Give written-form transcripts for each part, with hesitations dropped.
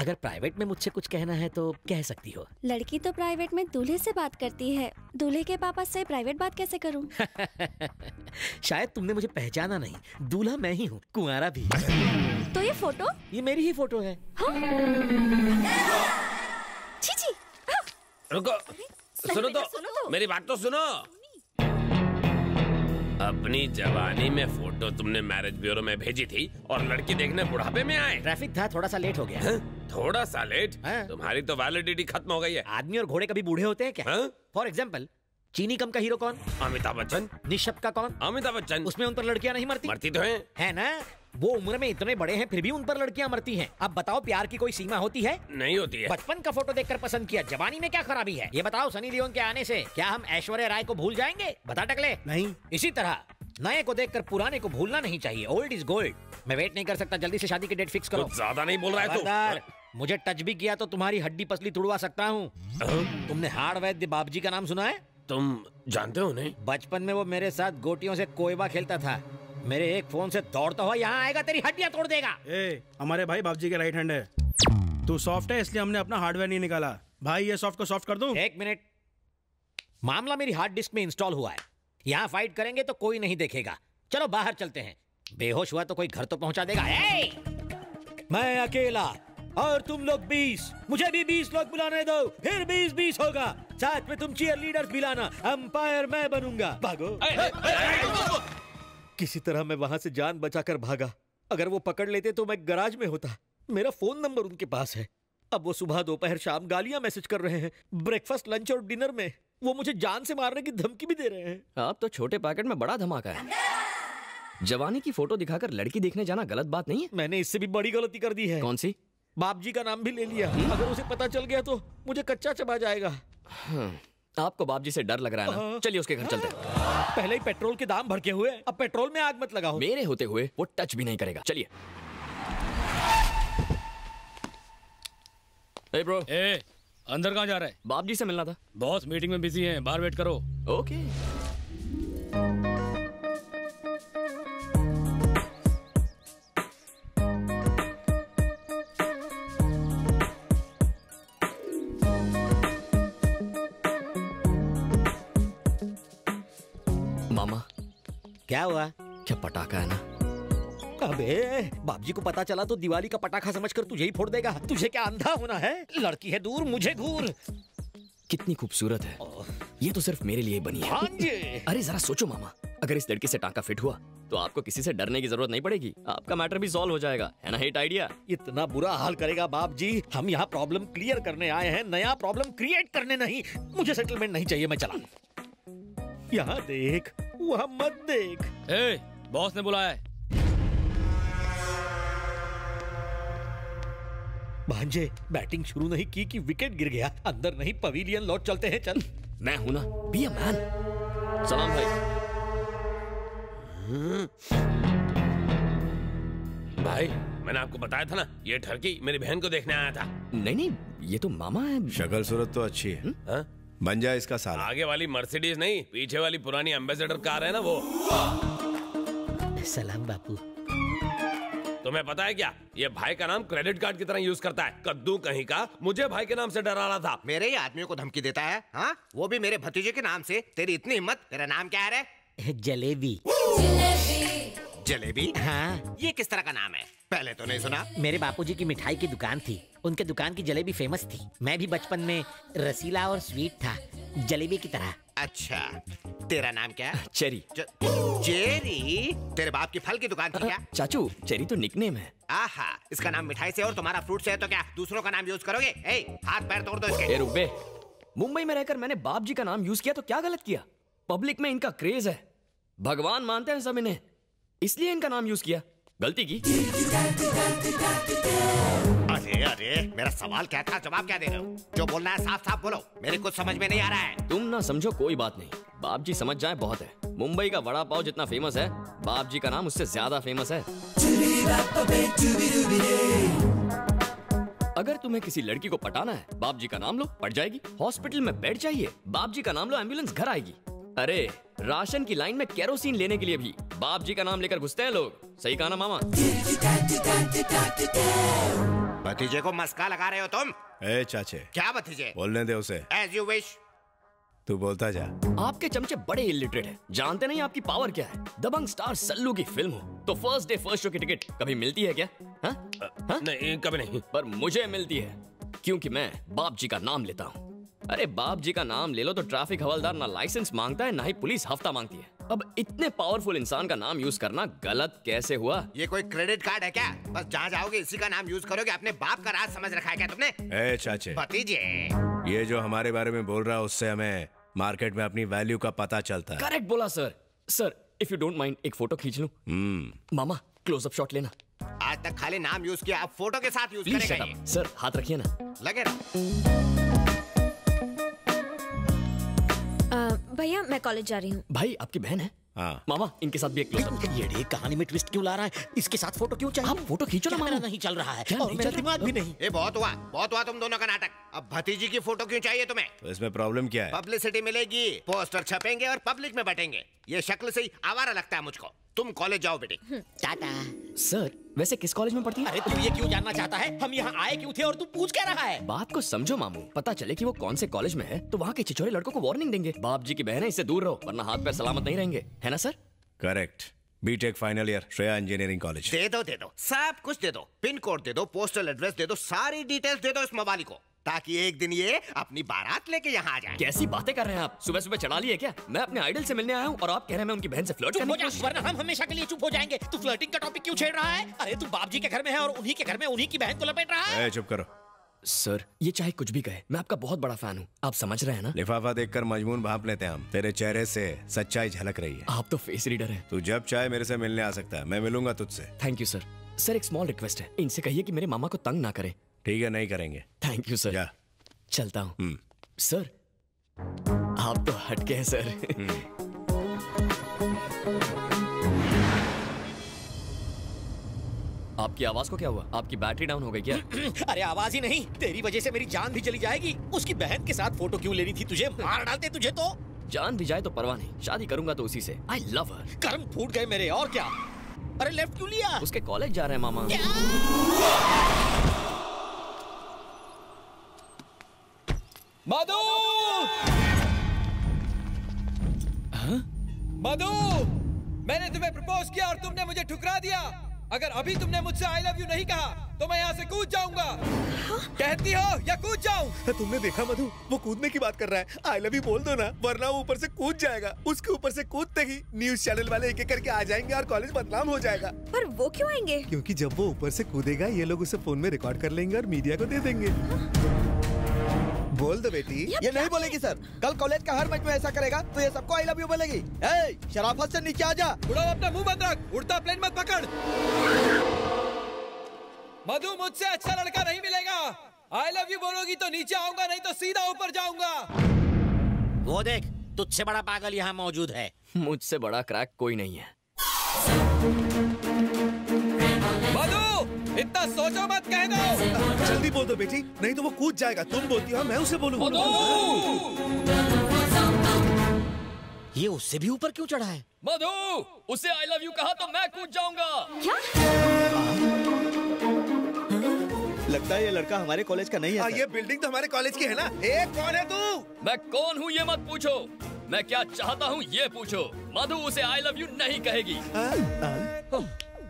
अगर प्राइवेट में मुझसे कुछ कहना है तो कह सकती हो। लड़की तो प्राइवेट में दूल्हे से बात करती है, दूल्हे के पापा से प्राइवेट बात कैसे करूं? शायद तुमने मुझे पहचाना नहीं, दूल्हा मैं ही हूँ, कुंवारा भी। तो ये फोटो? ये मेरी ही फोटो है। हाँ? छी। रुको, सुनो तो, मेरी बात तो सुनो। अपनी जवानी में फोटो तुमने मैरिज ब्यूरो में भेजी थी और लड़की देखने बुढ़ापे में आए। ट्रैफिक था, थोड़ा सा लेट हो गया। थोड़ा सा लेट? तुम्हारी तो वैलिडिटी खत्म हो गई है। आदमी और घोड़े कभी बूढ़े होते हैं क्या? फॉर एग्जाम्पल, चीनी कम का हीरो कौन? अमिताभ बच्चन। निशब का कौन? अमिताभ बच्चन। उसमें उन पर लड़कियां नहीं मरती? मरती तो हैं। है ना? वो उम्र में इतने बड़े हैं फिर भी उन पर लड़कियां मरती हैं। अब बताओ, प्यार की कोई सीमा होती है? नहीं होती है। बचपन का फोटो देखकर पसंद किया, जवानी में क्या खराबी है? ये बताओ, सनी लियोन के आने से क्या हम ऐश्वर्या राय को भूल जाएंगे? बता टकले। नहीं। इसी तरह नए को देखकर पुराने को भूलना नहीं चाहिए। Old is gold. मैं वेट नहीं कर सकता, जल्दी से शादी की डेट फिक्स करो। ज्यादा नहीं बोल रहा है तू? मुझे टच भी किया तो तुम्हारी हड्डी पसली तुड़वा सकता हूँ। तुमने हाड़ वैद्य बाबूजी का नाम सुना है? तुम जानते हो नहीं? बचपन में वो मेरे साथ गोटियों से कोयबा खेलता था। मेरे एक फोन से दौड़ता हुआ यहाँ आएगा, तेरी हड्डियां तोड़ देगा। हमारे भाई बाबूजी के राइट हैंड है। तू सॉफ्ट है इसलिए हमने अपना हार्डवेयर नहीं निकाला। भाई ये सॉफ्ट को सॉफ्ट कर दूं? एक मिनट, मामला मेरी हार्ड डिस्क में इंस्टॉल हुआ है। यहाँ फाइट करेंगे तो कोई नहीं देखेगा। चलो बाहर चलते हैं। बेहोश हुआ तो कोई घर तो पहुंचा देगा। मैं अकेला और तुम लोग 20, मुझे भी 20 लोग बुलाने दो, फिर 20-20 होगा। साथ में तुम चीयर लीडर्स भी लाना, अंपायर मैं बनूंगा। भागो। किसी तरह मैं वहां से जान बचाकर भागा। अगर वो पकड़ लेते तो मैं गराज में होता। मेरा फोन नंबर उनके पास है। अब वो सुबह दोपहर शाम गालियां मैसेज कर रहे हैं। ब्रेकफास्ट लंच और डिनर में वो मुझे जान से मारने की धमकी भी दे रहे हैं। आप तो छोटे पैकेट में बड़ा धमाका है। जवानी की फोटो दिखाकर लड़की देखने जाना गलत बात नहीं है? मैंने इससे भी बड़ी गलती कर दी है। कौन सी? बापजी का नाम भी ले लिया। अगर उसे पता चल गया तो मुझे कच्चा चबा जाएगा। आपको बापजी से डर लग रहा है ना? चलिए उसके घर चलते हैं। पहले ही पेट्रोल के दाम भड़के हुए, अब पेट्रोल में आग मत लगाओ। मेरे होते हुए वो टच भी नहीं करेगा। चलिए। ए ब्रो। अंदर कहाँ जा रहा है? बापजी से मिलना था। बॉस मीटिंग में बिजी हैं, बाहर वेट करो। ओके। मामा क्या हुआ? क्या पटाखा है ना? अबे बाबूजी को पता चला तो दिवाली का पटाखा समझकर तुझे ही फोड़ देगा। तुझे क्या अंधा होना है? लड़की है दूर, मुझे घूर। कितनी खूबसूरत है। ये तो सिर्फ मेरे लिए बनी है। हाँ जी। अरे जरा सोचो मामा, अगर इस लड़की से टांका फिट हुआ तो आपको किसी से डरने की जरूरत नहीं पड़ेगी। आपका मैटर भी सॉल्व हो जाएगा, है ना? Hit idea. इतना बुरा हाल करेगा बाप जी। हम यहाँ प्रॉब्लम क्लियर करने आए हैं, नया प्रॉब्लम क्रिएट करने नहीं। मुझे सेटलमेंट नहीं चाहिए, मैं चला। यहाँ देख, वहाँ मत देख। बॉस ने बुलाया है। भांजे, बैटिंग शुरू नहीं की कि विकेट गिर गया। अंदर नहीं, पवेलियन लौट चलते हैं। चल। मैं हूं ना, बी अ मैन। सलाम भाई। भाई मैंने आपको बताया था ना, ये ठरकी मेरी बहन को देखने आया था। नहीं, ये तो मामा है। शक्ल सूरत तो अच्छी है। बन जाए इसका साला। आगे वाली मर्सिडीज नहीं, पीछे वाली पुरानी एम्बेसडर कार है ना वो। सलाम बापू। तुम्हें पता है क्या, ये भाई का नाम क्रेडिट कार्ड की तरह यूज करता है। कद्दू कहीं का मुझे भाई के नाम से डरा रहा था। मेरे ही आदमियों को धमकी देता है, हाँ? वो भी मेरे भतीजे के नाम से। तेरी इतनी हिम्मत। तेरा नाम क्या है रे? जलेबी। जलेबी? हाँ। ये किस तरह का नाम है? पहले तो नहीं सुना। मेरे बापूजी की मिठाई की दुकान थी, उनके दुकान की जलेबी फेमस थी। मैं भी बचपन में रसीला और स्वीट था, जलेबी की तरह। अच्छा, तेरा नाम क्या है? चेरी। चेरी? तेरे बाप की फल की दुकान थी क्या? चाचू, चेरी तो निकनेम है। आहा, इसका नाम मिठाई से और तुम्हारा फ्रूट से है तो क्या दूसरों का नाम यूज करोगे? हाथ पैर तोड़ दो इसके। रुक बे। मुंबई में रहकर मैंने बाप जी का नाम यूज किया तो क्या गलत किया? पब्लिक में इनका क्रेज है, भगवान मानते हैं सब इन्हें, इसलिए इनका नाम यूज किया। गलती की। अरे अरे, मेरा सवाल क्या था, जवाब क्या दे रहे हो? जो बोलना है साफ साफ बोलो, मेरे कुछ समझ में नहीं आ रहा है। तुम ना समझो कोई बात नहीं, बाप जी समझ जाए बहुत है। मुंबई का वड़ा पाव जितना फेमस है, बाप जी का नाम उससे ज्यादा फेमस है। अगर तुम्हें किसी लड़की को पटाना है, बाप जी का नाम लो, पट जाएगी। हॉस्पिटल में बेड चाहिए, बाप जी का नाम लो, एम्बुलेंस घर आएगी। अरे राशन की लाइन में केरोसिन लेने के लिए भी बाप जी का नाम लेकर घुसते हैं लोग। सही कहा ना मामा? भतीजे को मस्का लगा रहे हो तुम? ए चाचे, क्या भतीजे? बोलने दे उसे। As you wish. तू बोलता जा। आपके चमचे बड़े इलिटरेट हैं। जानते नहीं आपकी पावर क्या है। दबंग स्टार सल्लू की फिल्म हो तो फर्स्ट डे फर्स्ट शो की टिकट कभी मिलती है क्या? नहीं, कभी नहीं। पर मुझे मिलती है क्योंकि मैं बाप जी का नाम लेता हूँ। अरे बाप जी का नाम ले लो तो ट्रैफिक हवलदार ना लाइसेंस मांगता है ना ही पुलिस हफ्ता मांगती है। अब इतने पावरफुल इंसान का नाम यूज करना गलत कैसे हुआ? ये कोई क्रेडिट कार्ड है क्या? बस जहाँ जाओगे इसी का नाम यूज करोगे। अपने बाप का राज समझ रखा है क्या तुमने? ए चाचे, भतीजे, ये जो हमारे बारे में बोल रहा है उससे हमें मार्केट में अपनी वैल्यू का पता चलता है। करेक्ट बोला sir. Sir if you don't mind एक फोटो खींच लूं? मामा क्लोजअप शॉट लेना। आज तक खाली नाम यूज किया, अब फोटो के साथ यूज प्लीज करेगा शट ये। अप। सर हाथ रखिए ना। लगे रहो। भैया मैं कॉलेज जा रही हूँ। भाई आपकी बहन है? हाँ। मामा इनके साथ भी एक क्लोजअप। ये कहानी में ट्विस्ट क्यों ला रहा है? इसके साथ फोटो क्यों चाहिए? आप फोटो खींचो ना मेरा मामा। नहीं चल रहा है क्या और नहीं मेरा चल रहा? दिमाग भी नहीं। ये बहुत हुआ तुम दोनों का नाटक। अब भतीजी की फोटो क्यों चाहिए तुम्हें? तो इसमें प्रॉब्लम क्या है? पब्लिसिटी मिलेगी, पोस्टर छपेंगे और पब्लिक में बटेंगे। ये शक्ल से ही आवारा लगता है मुझको। तुम कॉलेज जाओ बेटी। टाटा। सर वैसे किस कॉलेज में पढ़ती है? अरे तू ये क्यों जानना चाहता है? हम यहाँ आए क्यों थे और तू पूछ क्या रहा है? बात को समझो मामू। पता चले कि वो कौन से कॉलेज में है तो वहाँ के छिछोरे लड़कों को वार्निंग देंगे। बाप जी की बहन है, इससे दूर रहो वरना हाथ पैर सलामत नहीं रहेंगे। है ना sir? Correct. BTech final year, Shreya engineering college. दे दो सब कुछ दे दो। पिन कोड दे दो, पोस्टल एड्रेस दे दो, सारी डिटेल्स दे दो इस मोबाइल को, ताकि एक दिन ये अपनी बारात लेके यहाँ आ जाए। कैसी बातें कर रहे हैं आप? सुबह सुबह चढ़ा लिए क्या? मैं अपने आइडल से मिलने आया हूँ और आप कह रहे हैं मैं उनकी बहन से फ्लर्ट चुप करने हो की जा, कोशिश- वरना हम हमेशा के लिए चुप हो जाएंगे। तू फ्लर्टिंग का टॉपिक क्यों छेड़ रहा है? अरे तू बाप जी के घर में है और उन्हीं के घर में उन्हीं की बहन को लपेट रहा है। ए चुप करो। सर ये चाहे कुछ भी कहे, मैं आपका बहुत बड़ा फैन हूँ। आप समझ रहे हैं ना? लिफाफा देखकर मजमून भांप लेते हैं हम। तेरे चेहरे से सच्चाई झलक रही है। आप तो फेस रीडर हैं। तू जब चाहे मेरे से मिलने आ सकता है, मैं मिलूंगा तुझसे। Thank you sir. सर एक स्मॉल रिक्वेस्ट है, इनसे कहिए कि मेरे मामा को तंग ना करें। ठीक है, नहीं करेंगे। Thank you sir. जा। चलता हूँ। सर आप तो हटके हैं सर। आपकी आवाज को क्या हुआ? आपकी बैटरी डाउन हो गई क्या? अरे आवाज ही नहीं, तेरी वजह से मेरी जान भी चली जाएगी। उसकी बहन के साथ फोटो क्यों लेनी थी तुझे? मार डालते तुझे तो। जान भी जाए तो परवाह नहीं, शादी करूंगा तो उसी से। आई लव हर। कर्म फूट गए मेरे, और क्या। अरे लेफ्ट क्यों लिया? उसके कॉलेज जा रहे हैं मामा। मधु! मधु! मैंने तुम्हें प्रपोज किया और तुमने मुझे ठुकरा दिया। अगर अभी तुमने मुझसे आई लव यू नहीं कहा तो मैं यहाँ से कूद जाऊंगा। कहती हो या कूद जाऊं? तुमने देखा मधु, वो कूदने की बात कर रहा है। आई लव यू बोल दो ना, वरना वो ऊपर से कूद जाएगा। उसके ऊपर से कूदते ही न्यूज चैनल वाले एक एक करके आ जाएंगे और कॉलेज बदनाम हो जाएगा। पर वो क्यों आएंगे? क्योंकि जब वो ऊपर से कूदेगा ये लोग उसे फोन में रिकॉर्ड कर लेंगे और मीडिया को दे देंगे। बोल दो बेटी। ये नहीं बोलेगी सर। कल कॉलेज का हर मैच में ऐसा करेगा तो ये सबको आई लव यू बोलेगी। ए, शराफत से नीचे आ जा। उड़ो, अपना मुंह बंद रख। उड़ता प्लेन मत पकड़। मधु मुझसे अच्छा लड़का नहीं मिलेगा। आई लव यू बोलोगी तो नीचे आऊंगा, नहीं तो सीधा ऊपर जाऊंगा। वो देख, तुझसे बड़ा पागल यहाँ मौजूद है। मुझसे बड़ा क्रैक कोई नहीं है। मधु इतना सोचो मत, कह दो। जल्दी बोल दो बेटी, नहीं तो वो कूद जाएगा। तुम बोलती हो मैं उसे बोलूंगा। ये उससे भी ऊपर क्यों चढ़ा है? मधु उसे आई लव यू कहा तो मैं कूद जाऊंगा। लगता है ये लड़का हमारे कॉलेज का नहीं है। ये बिल्डिंग तो हमारे कॉलेज की है ना। ए, कौन है तू? मैं कौन हूँ ये मत पूछो, मैं क्या चाहता हूँ ये पूछो। मधु उसे आई लव यू नहीं कहेगी।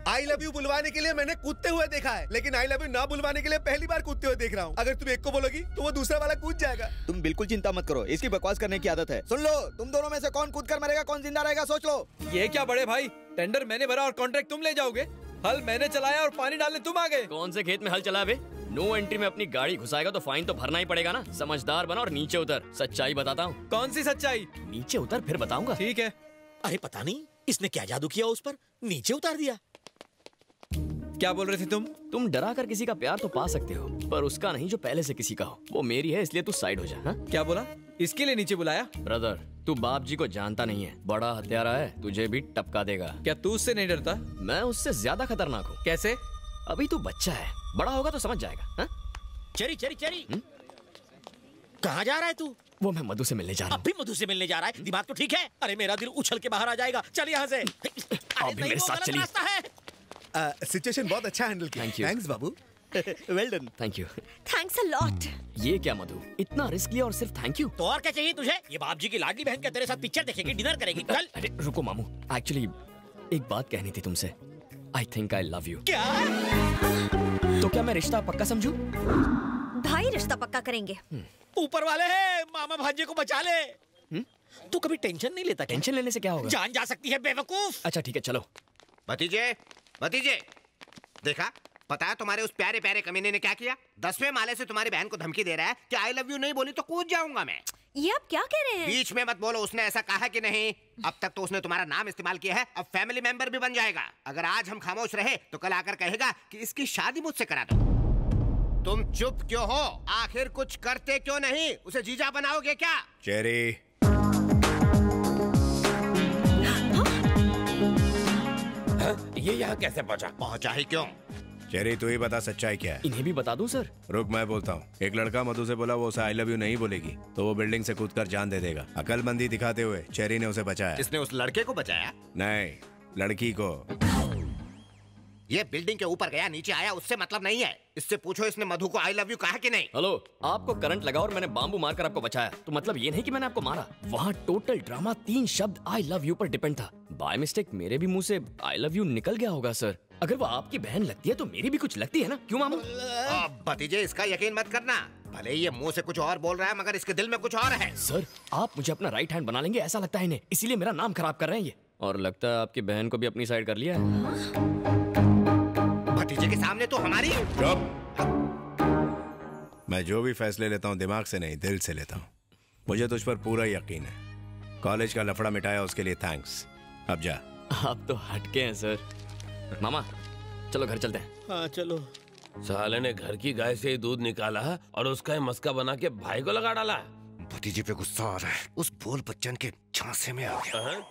आई लव यू बुलवाने के लिए मैंने कूदते हुए देखा है, लेकिन आई लव यू ना बुलवाने के लिए पहली बार कूदते हुए देख रहा हूँ। अगर तुम एक को बोलोगी तो वो दूसरा वाला कूद जाएगा। तुम बिल्कुल चिंता मत करो, इसकी बकवास करने की आदत है। सुन लो, तुम दोनों में से कौन कूद कर मरेगा कौन जिंदा रहेगा सोच लो। ये क्या बड़े भाई, टेंडर मैंने भरा और कॉन्ट्रैक्ट तुम ले जाओगे। हल मैंने चलाया और पानी डालने तुम आ गए। कौन से खेत में हल चला बे? नो एंट्री में अपनी गाड़ी घुसाएगा तो फाइन तो भरना ही पड़ेगा ना। समझदार बना और नीचे उतर। सच्चाई बताता हूँ। कौन सी सच्चाई? नीचे उतर फिर बताऊंगा। ठीक है। अरे पता नहीं इसने क्या जादू किया उस पर, नीचे उतार दिया। क्या बोल रहे थे तुम? तुम डरा कर किसी का प्यार तो पा सकते हो, पर उसका नहीं जो पहले से किसी का हो। वो मेरी है इसलिए तू साइड हो जा। हा? क्या बोला? इसके लिए नीचे बुलाया? ब्रदर तू बाप जी को जानता नहीं है, बड़ा हत्यारा है, तुझे भी टपका देगा। क्या तू उससे नहीं डरता? मैं उससे ज्यादा खतरनाक हूँ। कैसे? अभी तू बच्चा है, बड़ा होगा तो समझ जाएगा। हा? चरी चरी चरी, कहाँ जा रहा है तू? वो मैं मधु से मिलने जा रहा हूँ। अभी मधु से मिलने जा रहा है? दिमाग तो ठीक है? अरे मेरा दिल उछल के बाहर आ जाएगा। चल यहाँ से। आप भी मेरे साथ चलिए। सिचुएशन बहुत अच्छा हैंडल किया। Thank you. Thanks Babu. Well done. Thank you. Thanks a lot. ये क्या मधु, इतना रिस्क लिया और सिर्फ थैंक यू? तो और क्या चाहिए तुझे? ये बाप जी की लाडली बहन क्या तेरे साथ पिक्चर देखेगी, डिनर करेगी? चल। अरे रुको मामू, एक्चुअली एक बात कहनी थी तुमसे। I think I love you. क्या? तो क्या मैं रिश्ता पक्का समझूं? भाई रिश्ता पक्का करेंगे। ऊपर वाले हैं, मामा भांजे को बचा ले। तू कभी टेंशन नहीं लेता? टेंशन लेने से क्या होगा? जान जा सकती है बेवकूफ। अच्छा ठीक है चलो। भतीजे, भतीजे, देखा? पता है तुम्हारे उस प्यारे प्यारे कमीने ने क्या किया? 10वें माले से तुम्हारी बहन को धमकी दे रहा है कि आई लव यू नहीं बोली तो कूद जाऊंगा मैं। ये आप क्या कह रहे हैं? बीच में मत बोलो, उसने ऐसा कहा कि नहीं? अब तक तो उसने तुम्हारा नाम इस्तेमाल किया है, अब फैमिली मेंबर भी बन जाएगा। अगर आज हम खामोश रहे तो कल आकर कहेगा कि इसकी शादी मुझसे करा दो। तुम चुप क्यों हो? आखिर कुछ करते क्यों नहीं? उसे जीजा बनाओगे क्या? चेरी, ये यहाँ कैसे पहुँचा? पहुँचा ही क्यों? चेरी तू ही बता सच्चाई क्या है? इन्हें भी बता दूं सर? रुक मैं बोलता हूँ। एक लड़का मधु से बोला वो उसे आई लव यू नहीं बोलेगी तो वो बिल्डिंग से कूदकर जान दे देगा। अकलमंदी दिखाते हुए चेरी ने उसे बचाया। इसने उस लड़के को बचाया? नहीं, लड़की को। ये बिल्डिंग के ऊपर गया नीचे आया उससे मतलब नहीं है। इससे पूछो इसने मधु को आई लव यू कहा कि नहीं? हेलो, आपको करंट लगा और मैंने बाम्बू मारकर आपको बचाया, तो मतलब ये नहीं कि मैंने आपको मारा। वहाँ टोटल ड्रामा 3 शब्द आई लव यू पर डिपेंड था। बाय मिस्टेक मेरे भी मुंह से आई लव यू निकल गया होगा सर। अगर वो आपकी बहन लगती है तो मेरी भी कुछ लगती है ना, क्यों मामू? भतीजे इसका यकीन मत करना। भले ये मुंह से कुछ और बोल रहा है मगर इसके दिल में कुछ और है। सर आप मुझे अपना राइट हैंड बना लेंगे ऐसा लगता है इन्हें, इसीलिए मेरा नाम खराब कर रहे हैं ये। और लगता है आपकी बहन को भी अपनी साइड कर लिया है। भतीजे के सामने तो हमारी। मैं जो भी फैसले लेता हूँ दिमाग से नहीं दिल से लेता हूँ। मुझे तुझ पर पूरा यकीन है। कॉलेज का लफड़ा मिटाया उसके लिए थैंक्स। अब जा। आप तो हटके हैं सर। मामा चलो घर चलते हैं। हाँ चलो। साले ने घर की गाय से ही दूध निकाला और उसका ही मस्का बना के भाई को लगा डाला। भतीजे पे गुस्सा आ रहा है। उस बोल बच्चन के झांसे में आ गया।